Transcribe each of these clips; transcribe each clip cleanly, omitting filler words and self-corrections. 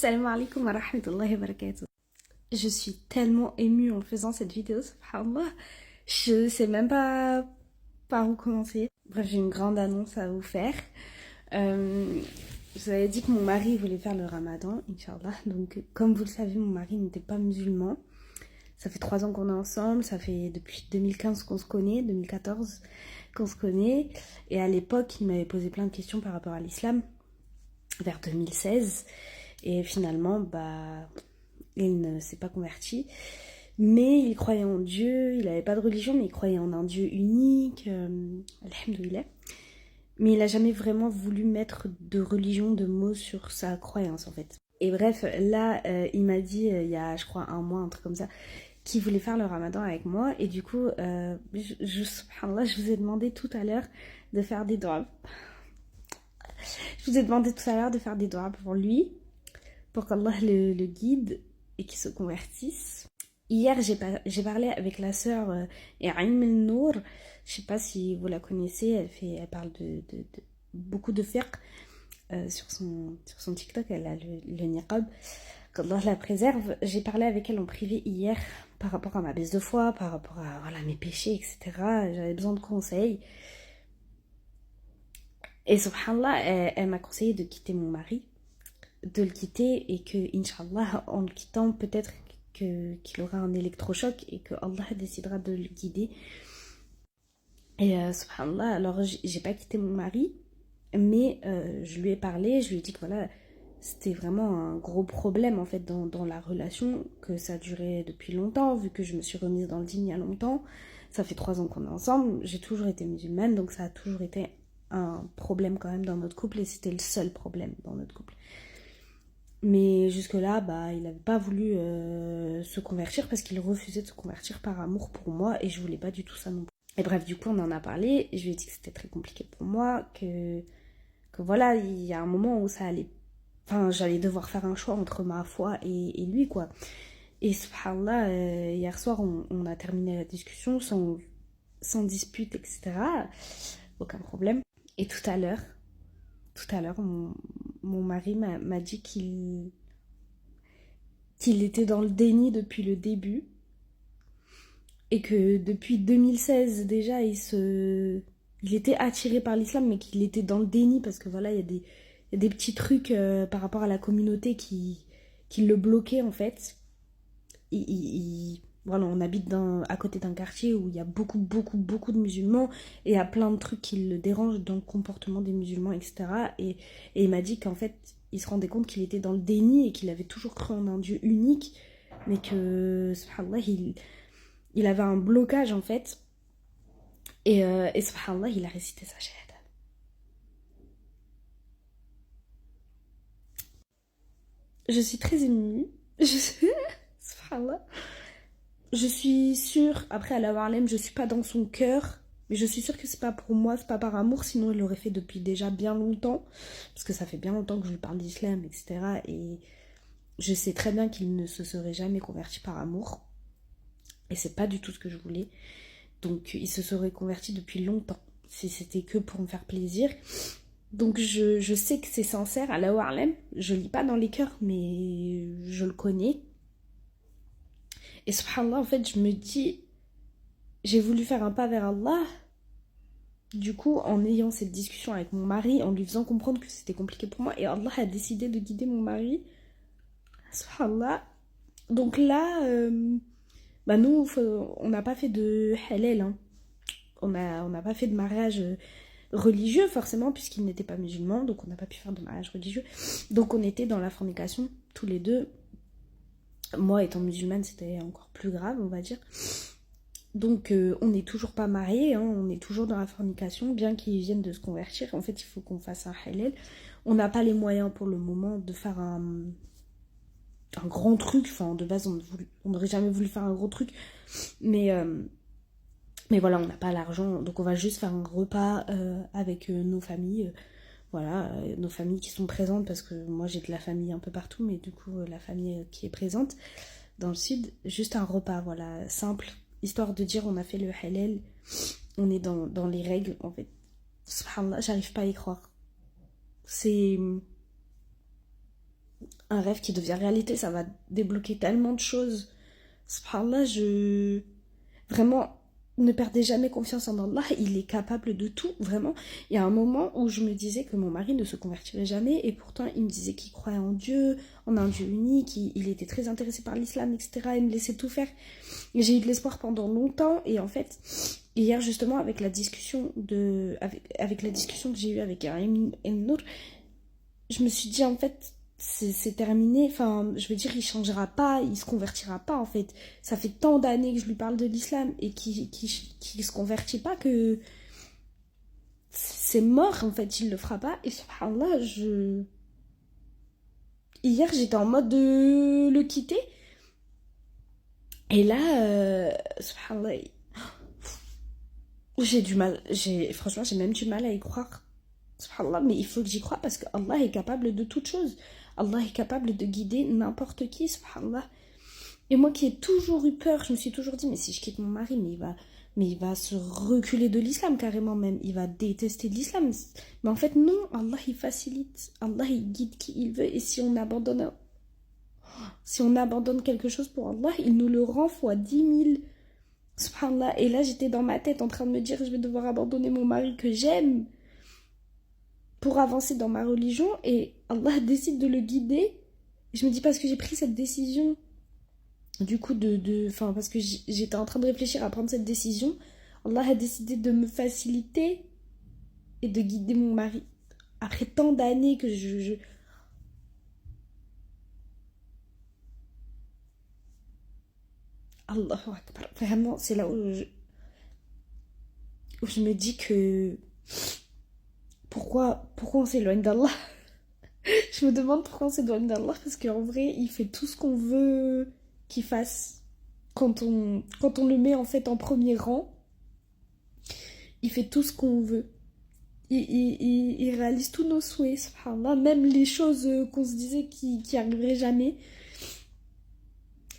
Assalamu alaikum wa rahmatullahi wa barakatuh. Je suis tellement émue en faisant cette vidéo, subhanallah. Je sais même pas par où commencer. Bref, j'ai une grande annonce à vous faire. Je vous avais dit que mon mari voulait faire le ramadan, Inch'Allah. Donc, comme vous le savez, mon mari n'était pas musulman. Ça fait 3 ans qu'on est ensemble, ça fait depuis 2015 qu'on se connaît, 2014 qu'on se connaît. Et à l'époque, il m'avait posé plein de questions par rapport à l'islam, vers 2016. Et finalement, il ne s'est pas converti. Mais il croyait en Dieu, il n'avait pas de religion, mais il croyait en un Dieu unique, alhamdoulilah. Mais il n'a jamais vraiment voulu mettre de religion, de mots sur sa croyance en fait. Et bref, là, il m'a dit, il y a je crois un mois, un truc comme ça, qu'il voulait faire le ramadan avec moi. Et du coup, subhanallah, je vous ai demandé tout à l'heure de faire des doigts. Je vous ai demandé tout à l'heure de faire des doigts pour lui, pour qu'Allah le guide et qu'il se convertisse. Hier, j'ai parlé avec la sœur E'aim el-Nour. Je sais pas si vous la connaissez, elle parle de beaucoup de fiqh sur son TikTok, elle a le niqab. Qu'Allah la préserve. J'ai parlé avec elle en privé hier par rapport à ma baisse de foi, par rapport à mes péchés, etc. J'avais besoin de conseils. Et subhanallah, elle m'a conseillé de quitter mon mari, de le quitter et que, Inch'Allah, en le quittant, peut-être qu'il aura un électrochoc et que Allah décidera de le guider. Et subhanallah, alors j'ai pas quitté mon mari, mais je lui ai parlé, je lui ai dit que voilà, c'était vraiment un gros problème en fait dans la relation, que ça durait depuis longtemps, vu que je me suis remise dans le dîn il y a longtemps. Ça fait 3 ans qu'on est ensemble, j'ai toujours été musulmane, donc ça a toujours été un problème quand même dans notre couple et c'était le seul problème dans notre couple. Mais jusque-là, il n'avait pas voulu se convertir parce qu'il refusait de se convertir par amour pour moi et je voulais pas du tout ça non plus. Et bref, du coup, on en a parlé et je lui ai dit que c'était très compliqué pour moi, que voilà, il y a un moment où ça allait... Enfin, j'allais devoir faire un choix entre ma foi et lui, quoi. Et subhanallah, hier soir, on a terminé la discussion sans dispute, etc. Aucun problème. Et tout à l'heure, mon mari m'a dit qu'il était dans le déni depuis le début et que depuis 2016 déjà il était attiré par l'islam mais qu'il était dans le déni parce que voilà, il y a des petits trucs par rapport à la communauté qui le bloquaient en fait. Voilà, on habite à côté d'un quartier où il y a beaucoup de musulmans et il y a plein de trucs qui le dérangent dans le comportement des musulmans, etc. Et il m'a dit qu'en fait, il se rendait compte qu'il était dans le déni et qu'il avait toujours cru en un Dieu unique, mais que, subhanallah, il avait un blocage en fait. Et subhanallah, il a récité sa shahada. Je suis très émue. Subhanallah. Je suis sûre, après à la Harlem, je suis pas dans son cœur, mais je suis sûre que c'est pas pour moi, c'est pas par amour, sinon il l'aurait fait depuis déjà bien longtemps, parce que ça fait bien longtemps que je lui parle d'islam, etc. Et je sais très bien qu'il ne se serait jamais converti par amour, et c'est pas du tout ce que je voulais. Donc il se serait converti depuis longtemps, si c'était que pour me faire plaisir. Donc je sais que c'est sincère, à la Harlem, je lis pas dans les cœurs, mais je le connais. Et subhanallah, en fait, je me dis, j'ai voulu faire un pas vers Allah. Du coup, en ayant cette discussion avec mon mari, en lui faisant comprendre que c'était compliqué pour moi, et Allah a décidé de guider mon mari. Subhanallah. Donc là, nous, on n'a pas fait de halal. Hein. On n'a pas fait de mariage religieux, forcément, puisqu'il n'était pas musulman. Donc on n'a pas pu faire de mariage religieux. Donc on était dans la fornication, tous les deux. Moi, étant musulmane, c'était encore plus grave, on va dire. Donc on n'est toujours pas mariés, hein, on est toujours dans la fornication, bien qu'ils viennent de se convertir. En fait, il faut qu'on fasse un halal. On n'a pas les moyens pour le moment de faire un grand truc. Enfin, de base, on n'aurait jamais voulu faire un gros truc. Mais voilà, on n'a pas l'argent. Donc on va juste faire un repas avec nos familles. Voilà, nos familles qui sont présentes, parce que moi j'ai de la famille un peu partout, mais du coup la famille qui est présente dans le sud, juste un repas, voilà, simple, histoire de dire on a fait le halal, on est dans les règles, en fait. Subhanallah, j'arrive pas à y croire. C'est un rêve qui devient réalité, ça va débloquer tellement de choses. Subhanallah, vraiment, ne perdez jamais confiance en Allah, il est capable de tout, vraiment. Il y a un moment où je me disais que mon mari ne se convertirait jamais, et pourtant il me disait qu'il croyait en Dieu, en un Dieu unique, il était très intéressé par l'islam, etc. Il me laissait tout faire. J'ai eu de l'espoir pendant longtemps, et en fait, hier justement, avec la discussion avec la discussion que j'ai eue avec Aïm El Nour, je me suis dit en fait c'est terminé, enfin je veux dire il changera pas, il se convertira pas en fait, ça fait tant d'années que je lui parle de l'islam et qui se convertit pas que c'est mort en fait, il le fera pas. Et subhanallah, hier j'étais en mode de le quitter et là subhanallah, j'ai du mal, franchement j'ai même du mal à y croire. Subhanallah, mais il faut que j'y croie parce que Allah est capable de toute chose. Allah est capable de guider n'importe qui, subhanallah. Et moi qui ai toujours eu peur, je me suis toujours dit, mais si je quitte mon mari, mais il va se reculer de l'islam carrément même. Il va détester l'islam. Mais en fait, non, Allah il facilite. Allah il guide qui il veut. Et si on abandonne quelque chose pour Allah, il nous le rend fois 10 000. Subhanallah. Et là, j'étais dans ma tête en train de me dire, je vais devoir abandonner mon mari que j'aime pour avancer dans ma religion, et Allah décide de le guider. Je me dis, parce que j'ai pris cette décision, du coup, enfin, parce que j'étais en train de réfléchir à prendre cette décision, Allah a décidé de me faciliter et de guider mon mari. Après tant d'années que Allahu Akbar. Vraiment, c'est là où je me dis que pourquoi on s'éloigne d'Allah. Je me demande pourquoi on s'éloigne d'Allah, parce qu'en vrai, il fait tout ce qu'on veut qu'il fasse. Quand on le met en fait en premier rang, il fait tout ce qu'on veut. Il réalise tous nos souhaits, subhanallah, même les choses qu'on se disait qui arriveraient jamais.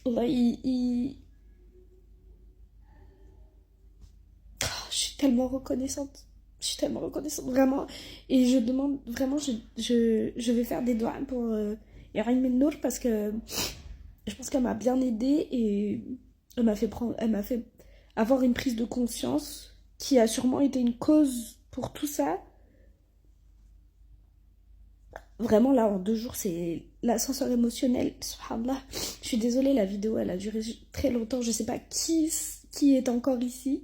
Allah, je suis tellement reconnaissante. Je suis tellement reconnaissante, vraiment. Et je demande, vraiment, je vais faire des doigts pour Yarim El Nour, parce que je pense qu'elle m'a bien aidée et elle m'a fait avoir une prise de conscience qui a sûrement été une cause pour tout ça. Vraiment, là, en 2 jours, c'est l'ascenseur émotionnel. Subhanallah. Je suis désolée, la vidéo, elle a duré très longtemps. Je sais pas qui est encore ici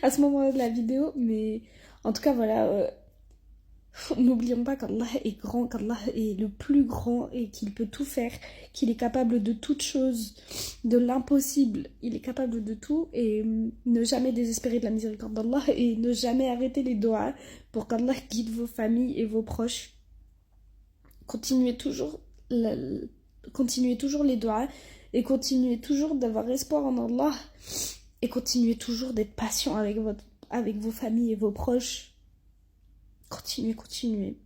à ce moment-là de la vidéo, mais en tout cas, voilà. N'oublions pas qu'Allah est grand, qu'Allah est le plus grand et qu'il peut tout faire, qu'il est capable de toute chose, de l'impossible. Il est capable de tout, et ne jamais désespérer de la miséricorde d'Allah et ne jamais arrêter les doigts pour qu'Allah guide vos familles et vos proches. Continuez toujours, continuez toujours les doigts et continuez toujours d'avoir espoir en Allah et continuez toujours d'être patient avec vos familles et vos proches. Continuez, continuez.